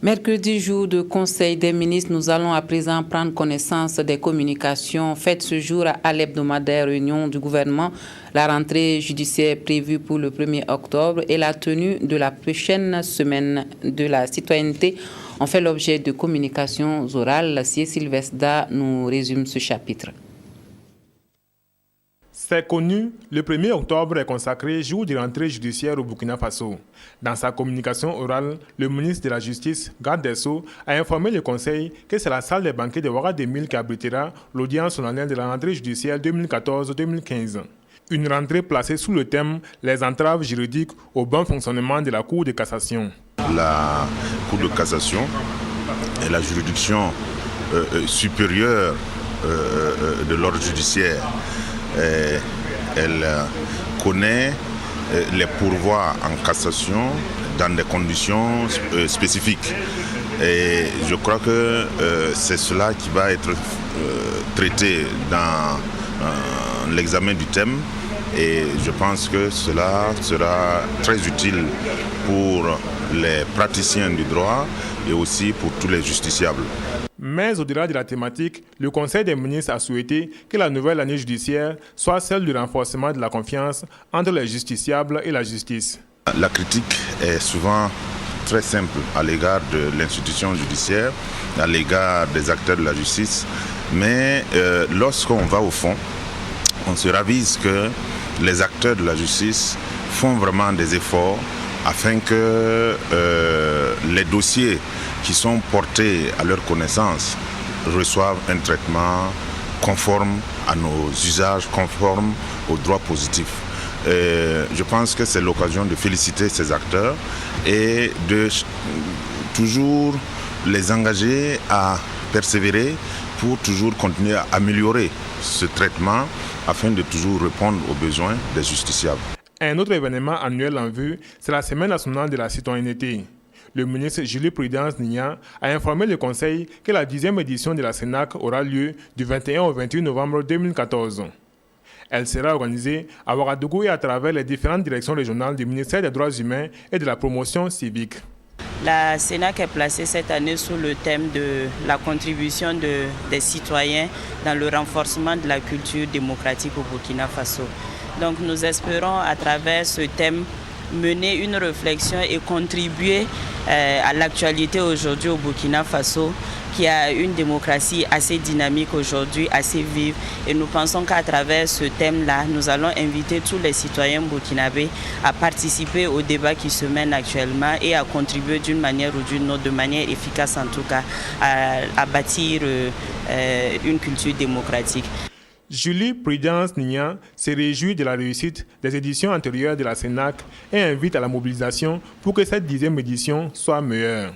Mercredi, jour de Conseil des ministres, nous allons à présent prendre connaissance des communications faites ce jour à l'hebdomadaire réunion du gouvernement. La rentrée judiciaire prévue pour le 1er octobre et la tenue de la prochaine semaine de la citoyenneté ont fait l'objet de communications orales. Sylvestre Da nous résume ce chapitre. C'est connu, le 1er octobre est consacré jour de rentrée judiciaire au Burkina Faso. Dans sa communication orale, le ministre de la Justice, Garde des Sceaux, a informé le Conseil que c'est la salle des banquets de Ouagadougou qui abritera l'audience solennelle de la rentrée judiciaire 2014-2015. Une rentrée placée sous le thème « Les entraves juridiques au bon fonctionnement de la Cour de cassation ». La Cour de cassation est la juridiction supérieure de l'ordre judiciaire. Elle connaît les pourvois en cassation dans des conditions spécifiques. Et je crois que c'est cela qui va être traité dans l'examen du thème. Et je pense que cela sera très utile pour les praticiens du droit et aussi pour tous les justiciables. Mais au-delà de la thématique, le Conseil des ministres a souhaité que la nouvelle année judiciaire soit celle du renforcement de la confiance entre les justiciables et la justice. La critique est souvent très simple à l'égard de l'institution judiciaire, à l'égard des acteurs de la justice, mais lorsqu'on va au fond, on se ravise que les acteurs de la justice font vraiment des efforts afin que les dossiers qui sont portés à leur connaissance reçoivent un traitement conforme à nos usages, conforme aux droits positifs. Je pense que c'est l'occasion de féliciter ces acteurs et de toujours les engager à persévérer pour toujours continuer à améliorer ce traitement afin de toujours répondre aux besoins des justiciables. Un autre événement annuel en vue, c'est la Semaine nationale de la citoyenneté. Le ministre Julie Prudence Nignan a informé le Conseil que la 10e édition de la CENAC aura lieu du 21 au 28 novembre 2014. Elle sera organisée à Ouagadougou et à travers les différentes directions régionales du ministère des Droits humains et de la promotion civique. La CENAC est placée cette année sous le thème de la contribution des citoyens dans le renforcement de la culture démocratique au Burkina Faso. Donc nous espérons à travers ce thème mener une réflexion et contribuer à l'actualité aujourd'hui au Burkina Faso, qui a une démocratie assez dynamique aujourd'hui, assez vive. Et nous pensons qu'à travers ce thème-là, nous allons inviter tous les citoyens burkinabés à participer au débat qui se mène actuellement et à contribuer d'une manière ou d'une autre, de manière efficace en tout cas, à bâtir une culture démocratique. Julie Prudence Nignan se réjouit de la réussite des éditions antérieures de la CENAC et invite à la mobilisation pour que cette 10e édition soit meilleure.